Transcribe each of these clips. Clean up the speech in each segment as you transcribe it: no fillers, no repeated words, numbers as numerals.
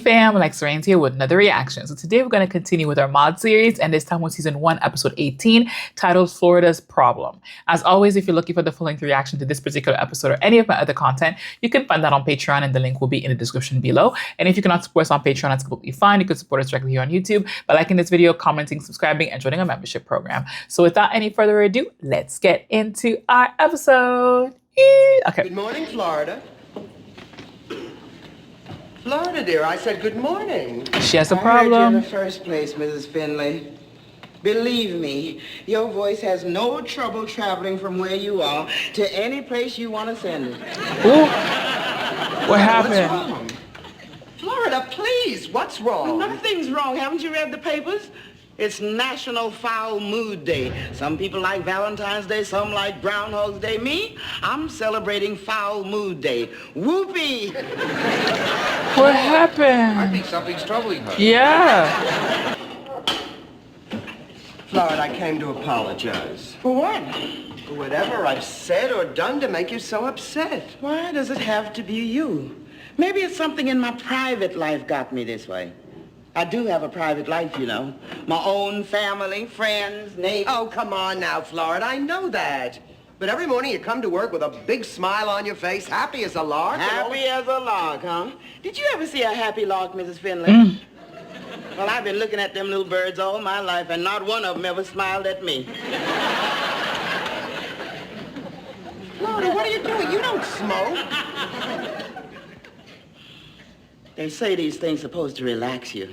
fam, Alexxa here with another reaction. So today we're going to continue with our Maude series, and this time with season 1, episode 18, titled Florida's Problem. As always, if you're looking for the full-length reaction to this particular episode or any of my other content, you can find that on Patreon, and the link will be in the description below. And if you cannot support us on Patreon, that's completely fine. You can support us directly here on YouTube by liking this video, commenting, subscribing, and joining our membership program. So without any further ado, let's get into our episode. Okay. Good morning, Florida. Florida, dear, I said good morning. She has a I heard you in problem. the first place, Mrs. Findlay. Believe me, your voice has no trouble traveling from where you are to any place you want to send it. Ooh. What happened? What's wrong? Florida, please, what's wrong? Nothing's wrong. Haven't you read the papers? It's National Foul Mood Day. Some people like Valentine's Day, some like Groundhog's Day. Me, I'm celebrating Foul Mood Day. Whoopee! What happened? I think something's troubling her. Yeah. Florida, I came to apologize. For what? For whatever I've said or done to make you so upset. Why does it have to be you? Maybe it's something in my private life got me this way. I do have a private life, you know. My own family, friends, neighbors. Oh, come on now, Florida, I know that. But every morning you come to work with a big smile on your face, happy as a lark. Happy as a lark, huh? Did you ever see a happy lark, Mrs. Findlay? Well, I've been looking at them little birds all my life, and not one of them ever smiled at me. Florida, what are you doing? You don't smoke. They say these things are supposed to relax you.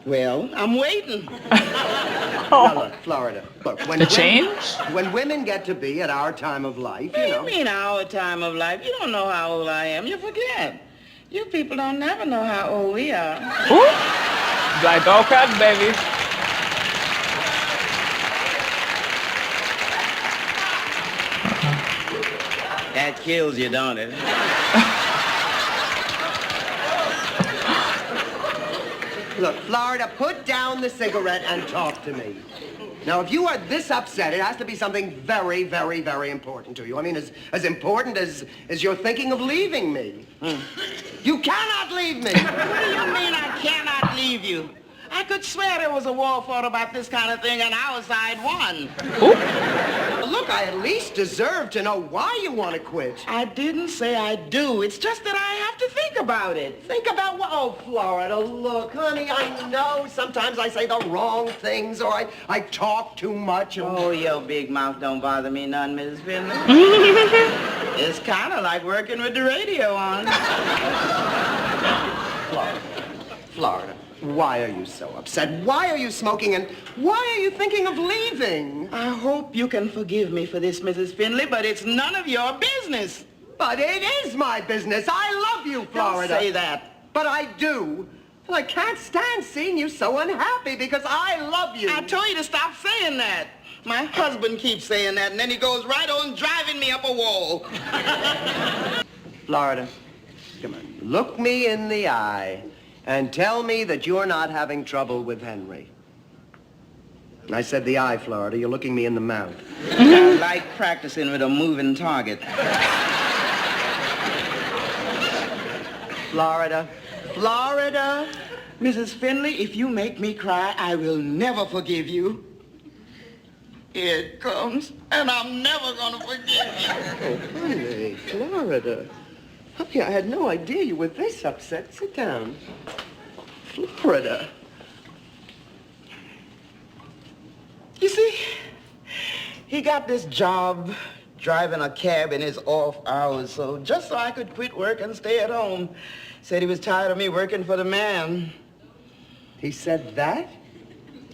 Well, I'm waiting. Now, look, Florida, look, when The change? when women get to be at our time of life, What do you know. you mean our time of life? You don't know how old I am. You forget. You people don't never know how old we are. Ooh. Like all crabs, baby. That kills you, don't it? Look, Florida, put down the cigarette and talk to me. Now, if you are this upset, it has to be something very, very, very important to you. I mean, as important as you're thinking of leaving me. You cannot leave me. What do you mean I cannot leave you? I could swear there was a war fought about this kind of thing and our side won. Look, I at least deserve to know why you want to quit. I didn't say I do. It's just that I have to think about it. Think about what? Oh, Florida, look, honey, I know sometimes I say the wrong things or I talk too much. Oh, your big mouth don't bother me none, Mrs. Findlay. It's kind of like working with the radio on. Florida, why are you so upset? Why are you smoking and why are you thinking of leaving? I hope you can forgive me for this, Mrs. Findlay, but it's none of your business. But it is my business. I love you, Florida. Don't say that. But I do. And I can't stand seeing you so unhappy because I love you. I told you to stop saying that. My husband keeps saying that, and then he goes right on driving me up a wall. Florida, come on. Look me in the eye and tell me that you're not having trouble with Henry. I said the eye, Florida. You're looking me in the mouth. I like practicing with a moving target. Florida. Florida. Mrs. Findlay, if you make me cry, I will never forgive you. Here it comes, and I'm never gonna forgive you. Oh, honey, Florida. Honey, I had no idea you were this upset. Sit down. Florida. You see, he got this job driving a cab in his off hours, so just so I could quit work and stay at home. Said he was tired of me working for the man. He said that?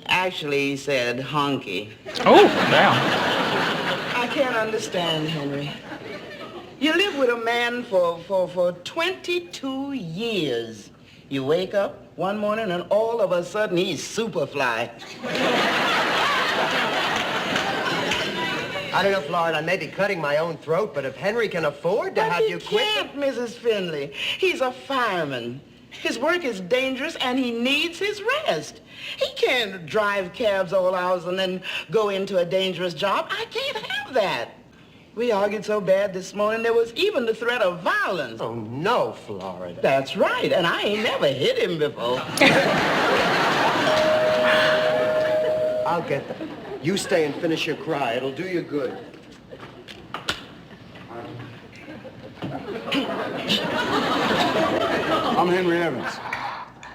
Actually, he said honky. Oh, damn. I can't understand, Henry. You live with a man for 22 years. You wake up one morning and all of a sudden he's Superfly. I don't know, Florida, I may be cutting my own throat, but if Henry can afford to have you quit... He can't, Mrs. Findlay. He's a fireman. His work is dangerous and he needs his rest. He can't drive cabs all hours and then go into a dangerous job. I can't have that. We argued so bad this morning, there was even the threat of violence. Oh, no, Florida. That's right, and I ain't never hit him before. I'll get that. You stay and finish your cry. It'll do you good. I'm Henry Evans.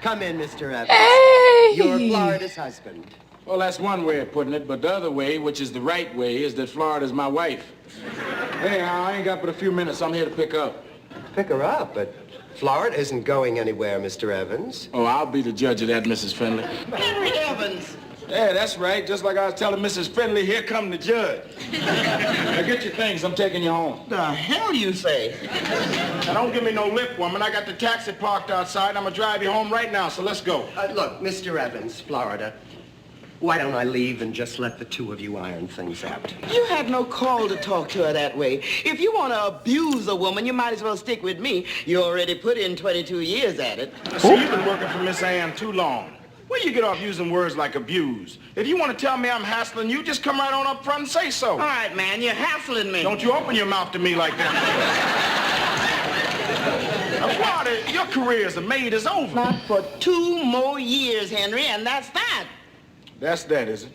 Come in, Mr. Evans. Hey! You're Florida's husband. Well, that's one way of putting it, but the other way, which is the right way, is that Florida's my wife. Anyhow, I ain't got but a few minutes. I'm here to pick up. Pick her up, but Florida isn't going anywhere, Mr. Evans. Oh, I'll be the judge of that, Mrs. Findlay. Henry Evans. Yeah, that's right. Just like I was telling Mrs. Findlay, here come the judge. Now get your things. I'm taking you home. The hell you say? Now don't give me no lip, woman. I got the taxi parked outside. I'm gonna drive you home right now, so let's go. Look, Mr. Evans, Florida, why don't I leave and just let the two of you iron things out? You had no call to talk to her that way. If you want to abuse a woman, you might as well stick with me. You already put in 22 years at it. See, you've been working for Miss Ann too long. Where you get off using words like abuse? If you want to tell me I'm hassling you, just come right on up front and say so. All right, man, you're hassling me. Don't you open your mouth to me like that. Now, Florida, your career as a maid is over. Not for 2 more years, Henry, and that's that. That's that, is it?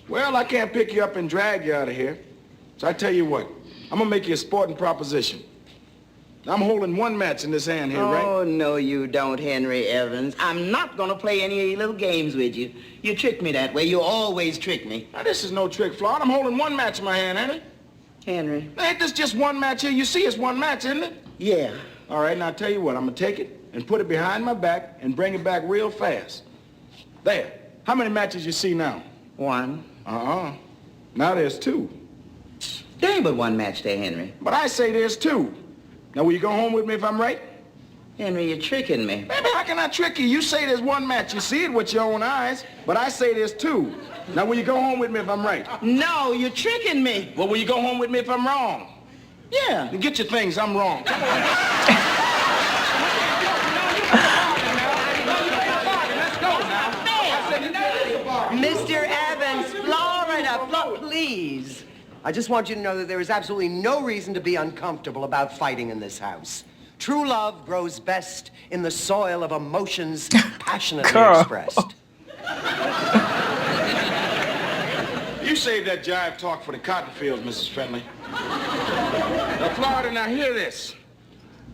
Well, I can't pick you up and drag you out of here. So I tell you what, I'm gonna make you a sporting proposition. I'm holding one match in this hand here, right? Oh, no, you don't, Henry Evans. I'm not going to play any of your little games with you. You trick me that way. You always trick me. Now, this is no trick, Florida. I'm holding one match in my hand, ain't it? Henry. Ain't this just one match here? You see it's one match, isn't it? Yeah. All right, now I'll tell you what. I'm going to take it and put it behind my back and bring it back real fast. There. How many matches you see now? 1. Uh-uh. Now there's 2. There ain't but one match there, Henry. But I say there's 2. Now, will you go home with me if I'm right? Henry, you're tricking me. Baby, how can I trick you? You say there's one match. You see it with your own eyes. But I say there's 2. Now, will you go home with me if I'm right? No, you're tricking me. Well, will you go home with me if I'm wrong? Yeah. Then get your things. I'm wrong. Come on. Let's go now. Mr. Evans, Florida, please. I just want you to know that there is absolutely no reason to be uncomfortable about fighting in this house. True love grows best in the soil of emotions passionately expressed. You save that jive talk for the cotton fields, Mrs. Findlay. Now, Florida, now hear this.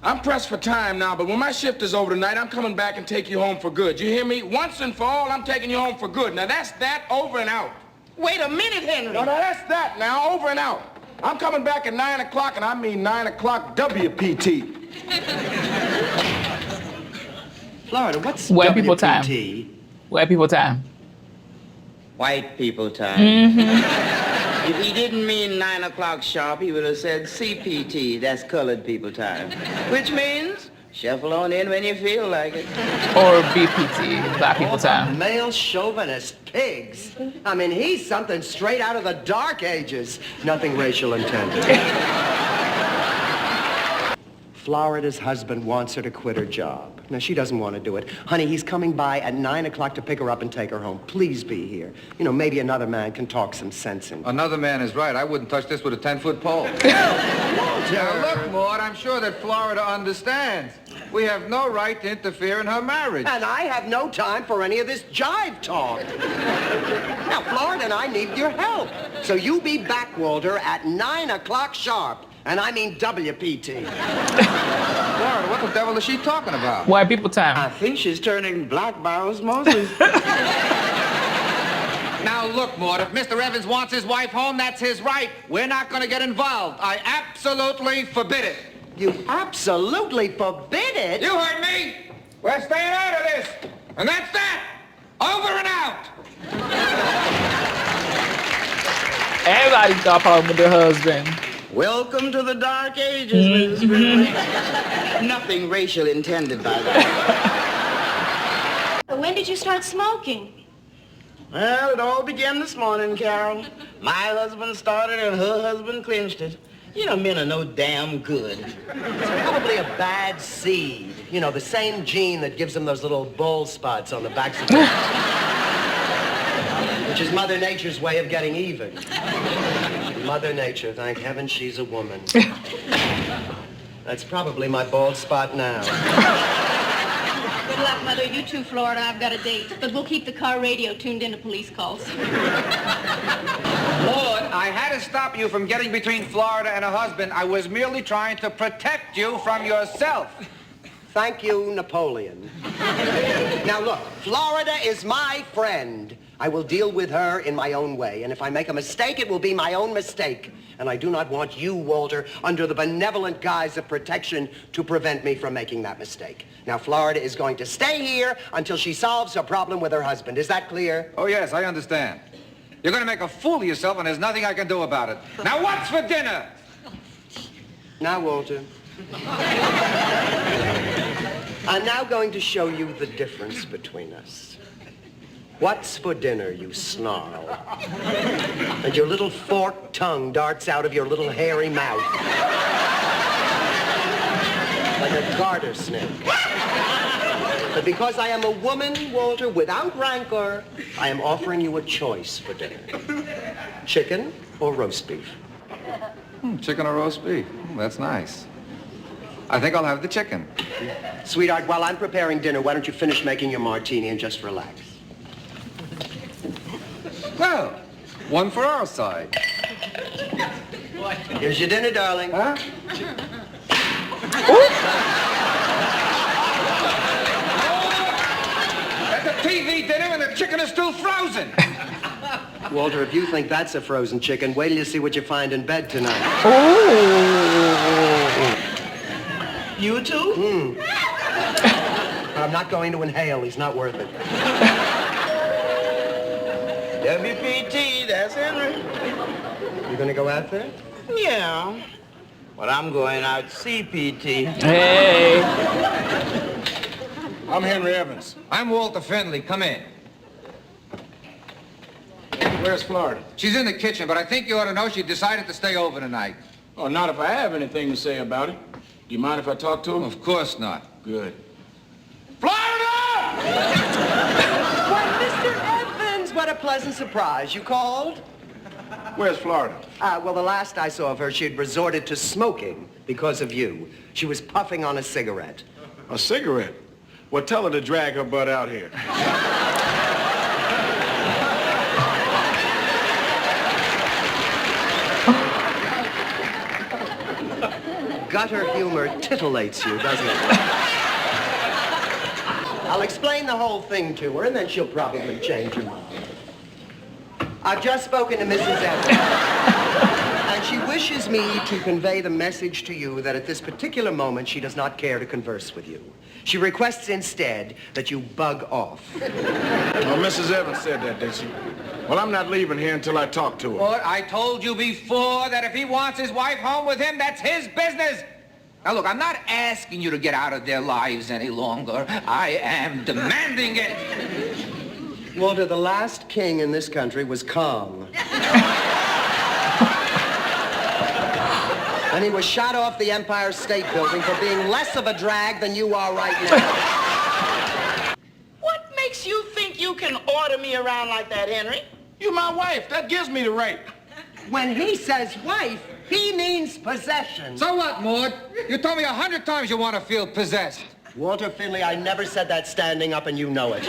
I'm pressed for time now, but when my shift is over tonight, I'm coming back and take you home for good. You hear me? Once and for all, I'm taking you home for good. Now, that's that, over and out. Wait a minute, Henry. No, that's that now, over and out. I'm coming back at 9 o'clock, and I mean 9 o'clock WPT. Florida, what's White WPT? people time. White people time. White people time. Mm-hmm. If he didn't mean 9 o'clock sharp, he would have said CPT. That's colored people time. Which means shuffle on in when you feel like it. Or BPT, black people time. Male chauvinist pigs. I mean, he's something straight out of the Dark Ages. Nothing racial intended. Florida's husband wants her to quit her job. Now, she doesn't want to do it. Honey, he's coming by at 9 o'clock to pick her up and take her home. Please be here. You know, maybe another man can talk some sense into. Another man is right. I wouldn't touch this with a 10-foot pole. Now, look, Maude, I'm sure that Florida understands. We have no right to interfere in her marriage. And I have no time for any of this jive talk. Now, Florida and I need your help. So you be back, Walter, at 9 o'clock sharp. And I mean WPT. Florida, what the devil is she talking about? White people time. I think she's turning black by osmosis. Now, look, Maude, if Mr. Evans wants his wife home, that's his right. We're not going to get involved. I absolutely forbid it. You absolutely forbid it? You heard me. We're staying out of this. And that's that. Over and out. Everybody's got a problem with their husband. Welcome to the Dark Ages, Mrs. Findlay. Nothing racial intended by that. When did you start smoking? Well, it all began this morning, Carol. My husband started and her husband clinched it. You know, men are no damn good. It's probably a bad seed. You know, the same gene that gives them those little bald spots on the backs of their... Which is Mother Nature's way of getting even. Mother Nature, thank heaven she's a woman. That's probably my bald spot now. Good luck, Mother. You too, Florida. I've got a date. But we'll keep the car radio tuned into police calls. Lord, I had to stop you from getting between Florida and her husband. I was merely trying to protect you from yourself. Thank you, Napoleon. Now look, Florida is my friend. I will deal with her in my own way, and if I make a mistake, it will be my own mistake. And I do not want you, Walter, under the benevolent guise of protection, to prevent me from making that mistake. Now, Florida is going to stay here until she solves her problem with her husband. Is that clear? Oh, yes, I understand. You're going to make a fool of yourself, and there's nothing I can do about it. Now, what's for dinner? Now, Walter. I'm now going to show you the difference between us. What's for dinner, you snarl? And your little forked tongue darts out of your little hairy mouth. Like a garter snake. But because I am a woman, Walter, without rancor, I am offering you a choice for dinner. Chicken or roast beef? Chicken or roast beef. That's nice. I think I'll have the chicken. Sweetheart, while I'm preparing dinner, why don't you finish making your martini and just relax? Well, one for our side. Here's your dinner, darling. Huh? That's a TV dinner and the chicken is still frozen. Walter, if you think that's a frozen chicken, wait till you see what you find in bed tonight. You too? But I'm not going to inhale. He's not worth it. WPT, that's Henry. You gonna go out there? Yeah. But I'm going out CPT. Hey. I'm Henry Evans. I'm Walter Findlay. Come in. Where's Florida? She's in the kitchen, but I think you ought to know she decided to stay over tonight. Oh, not if I have anything to say about it. Do you mind if I talk to him? Of course not. Good. Florida! Why, Mr. Evans, what a pleasant surprise. You called? Where's Florida? Well, the last I saw of her, she had resorted to smoking because of you. She was puffing on a cigarette. A cigarette? Well, tell her to drag her butt out here. Gutter humor titillates you, doesn't it? I'll explain the whole thing to her, and then she'll probably change her mind. I've just spoken to Mrs. Evans, and she wishes me to convey the message to you that at this particular moment she does not care to converse with you. She requests instead that you bug off. Well, Mrs. Evans said that, did she? Well, I'm not leaving here until I talk to her. But I told you before that if he wants his wife home with him, that's his business. Now, look, I'm not asking you to get out of their lives any longer. I am demanding it. Walter, the last king in this country was Kong. And he was shot off the Empire State Building for being less of a drag than you are right now. What makes you think you can order me around like that, Henry? You're my wife. That gives me the right. When he says wife, he means possession. So what, Maude? You told me 100 times you want to feel possessed. Walter Findlay, I never said that standing up, and you know it.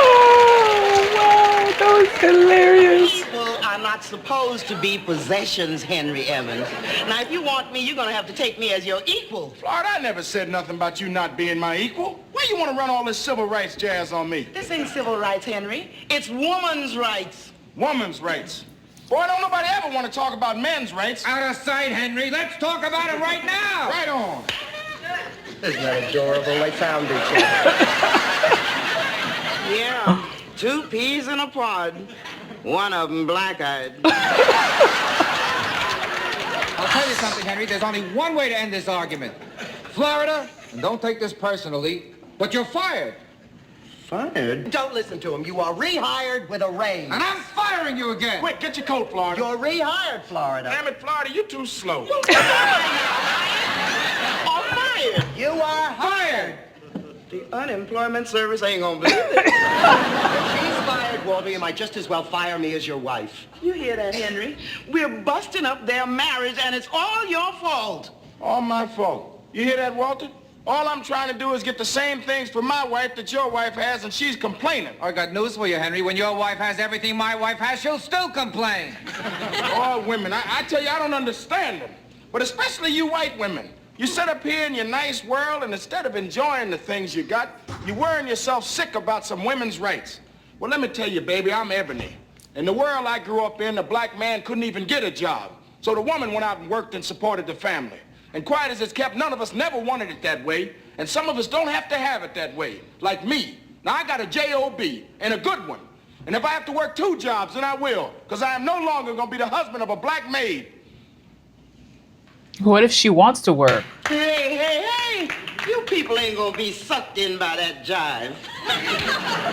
Oh, wow, that was hilarious. People are not supposed to be possessions, Henry Evans. Now, if you want me, you're going to have to take me as your equal. Florida, I never said nothing about you not being my equal. Why you want to run all this civil rights jazz on me? This ain't civil rights, Henry. It's woman's rights. Woman's rights. Boy, don't nobody ever want to talk about men's rights. Out of sight, Henry. Let's talk about it right now. Right on. Isn't that adorable? They found each other. Yeah, 2 peas in a pod. One of them black-eyed. I'll tell you something, Henry. There's only one way to end this argument. Florida, and don't take this personally, but you're fired. Fired? Don't listen to him. You are rehired with a raise. And I'm firing you again. Quick, get your coat, Florida. You're rehired, Florida. Damn it, Florida, you're too slow. Or fired. You are hired. The unemployment service ain't gonna believe it. If she's fired, Walter, you might just as well fire me as your wife. You hear that, Henry? We're busting up their marriage, and it's all your fault. All my fault. You hear that, Walter? All I'm trying to do is get the same things for my wife that your wife has, and she's complaining. I got news for you, Henry. When your wife has everything my wife has, she'll still complain. All women. I tell you, I don't understand them. But especially you white women. You sit up here in your nice world, and instead of enjoying the things you got, you're worrying yourself sick about some women's rights. Well, let me tell you, baby, I'm Ebony. In the world I grew up in, the black man couldn't even get a job. So the woman went out and worked and supported the family. And quiet as it's kept, none of us never wanted it that way. And some of us don't have to have it that way, like me. Now, I got a J.O.B. and a good one. And if I have to work 2 jobs, then I will, because I am no longer going to be the husband of a black maid. What if she wants to work? Hey. You people ain't gonna be sucked in by that jive.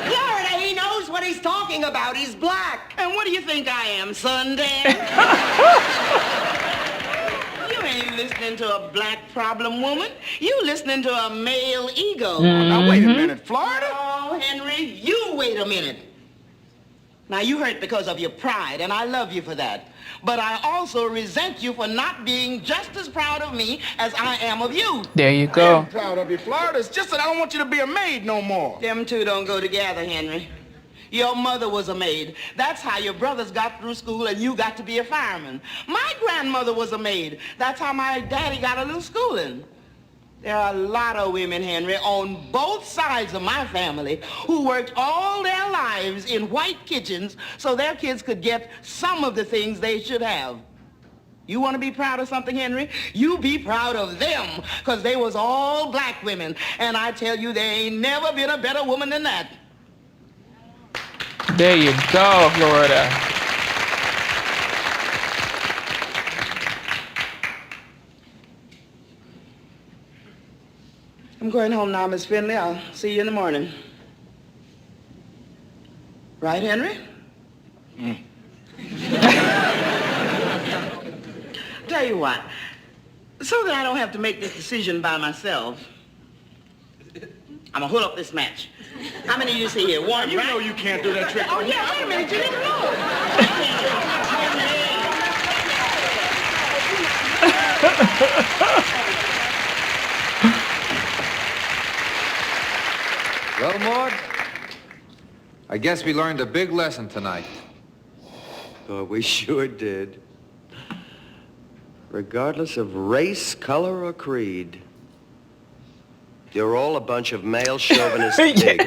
Florida, he knows what he's talking about. He's black. And what do you think I am, Sundan? You ain't listening to a black problem woman. You listening to a male ego. Now, wait a minute, Florida? Oh, Henry, you wait a minute. Now, you hurt because of your pride, and I love you for that. But I also resent you for not being just as proud of me as I am of you. There you I go. am proud of you, Florida. It's just that I don't want you to be a maid no more. Them two don't go together, Henry. Your mother was a maid. That's how your brothers got through school and you got to be a fireman. My grandmother was a maid. That's how my daddy got a little schooling. There are a lot of women, Henry, on both sides of my family who worked all their lives in white kitchens so their kids could get some of the things they should have. You want to be proud of something, Henry? You be proud of them, because they was all black women. And I tell you, there ain't never been a better woman than that. There you go, Florida. I'm going home now, Miss Findlay. I'll see you in the morning. Right, Henry? Tell you what, so that I don't have to make this decision by myself, I'm gonna hold up this match. How many do you see here? One, You right? know you can't do that trick. Oh, yeah, wait a minute, you didn't Well, Maude, I guess we learned a big lesson tonight. Oh, we sure did. Regardless of race, color, or creed, you're all a bunch of male chauvinist pigs.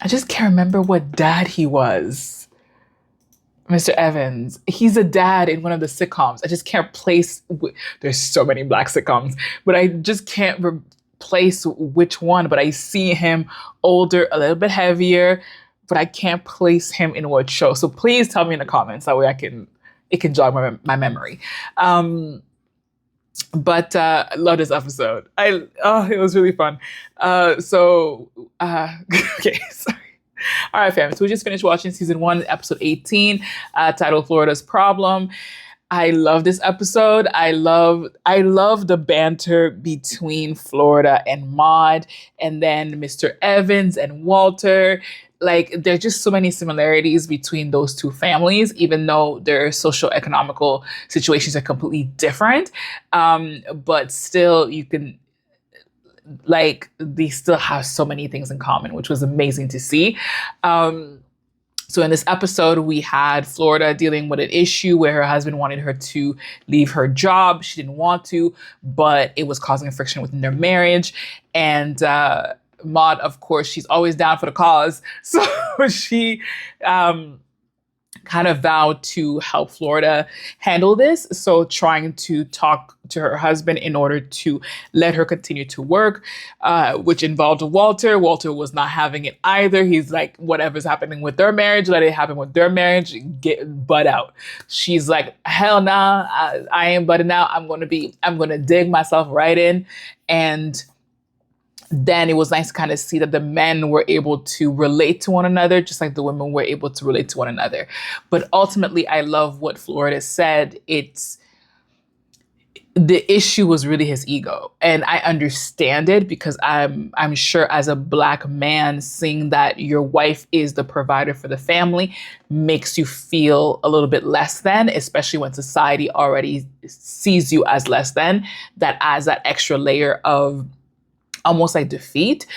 I just can't remember what dad he was. Mr. Evans. He's a dad in one of the sitcoms. I just can't place. There's so many black sitcoms, but I just can't place which one. But I see him older, a little bit heavier, but I can't place him in what show. So please tell me in the comments. That way it can jog my memory. But I love this episode. It was really fun. Okay, sorry. All right, fam. So we just finished watching season 1, episode 18, titled Florida's Problem. I love this episode. I love the banter between Florida and Maude, and then Mr. Evans and Walter. Like, there's just so many similarities between those two families, even though their social economical situations are completely different. But still, you can, like, they still have so many things in common, which was amazing to see. So in this episode, we had Florida dealing with an issue where her husband wanted her to leave her job. She didn't want to, but it was causing friction within their marriage. And Maude, of course, she's always down for the cause. So she kind of vowed to help Florida handle this. So trying to talk to her husband in order to let her continue to work, which involved Walter. Walter was not having it either. He's like, whatever's happening with their marriage, let it happen with their marriage, butt out. She's like, hell nah, I ain't butting out. I'm going to dig myself right in and then it was nice to kind of see that the men were able to relate to one another, just like the women were able to relate to one another. But ultimately, I love what Florida said. The issue was really his ego. And I understand it because I'm sure as a Black man, seeing that your wife is the provider for the family makes you feel a little bit less than, especially when society already sees you as less than. That adds that extra layer of almost like defeat.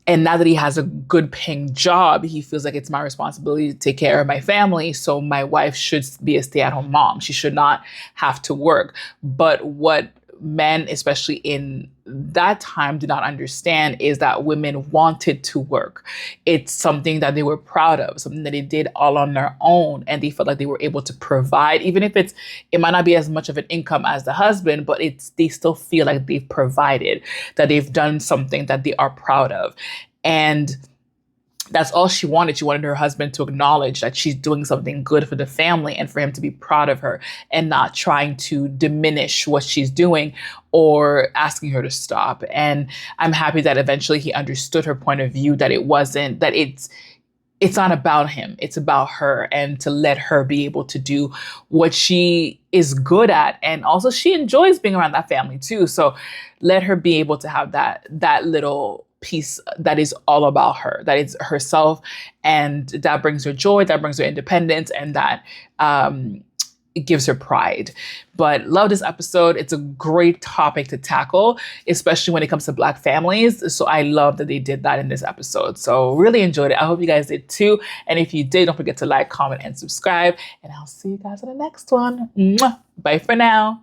And now that he has a good paying job, he feels like it's my responsibility to take care of my family. So my wife should be a stay-at-home mom. She should not have to work. But what men, especially in that time, did not understand is that women wanted to work. It's something that they were proud of, something that they did all on their own. And they felt like they were able to provide, even if it might not be as much of an income as the husband, but they still feel like they've provided, that they've done something that they are proud of. And that's all she wanted. She wanted her husband to acknowledge that she's doing something good for the family and for him to be proud of her and not trying to diminish what she's doing or asking her to stop. And I'm happy that eventually he understood her point of view, that it's not about him, it's about her, and to let her be able to do what she is good at. And also she enjoys being around that family too. So let her be able to have that little piece that is all about her, that is herself, and that brings her joy, that brings her independence, and that it gives her pride. But love this episode. It's a great topic to tackle, especially when it comes to Black families. So I love that they did that in this episode. So really enjoyed it. I hope you guys did too. And if you did, don't forget to like, comment, and subscribe. And I'll see you guys in the next one. Mwah. Bye for now.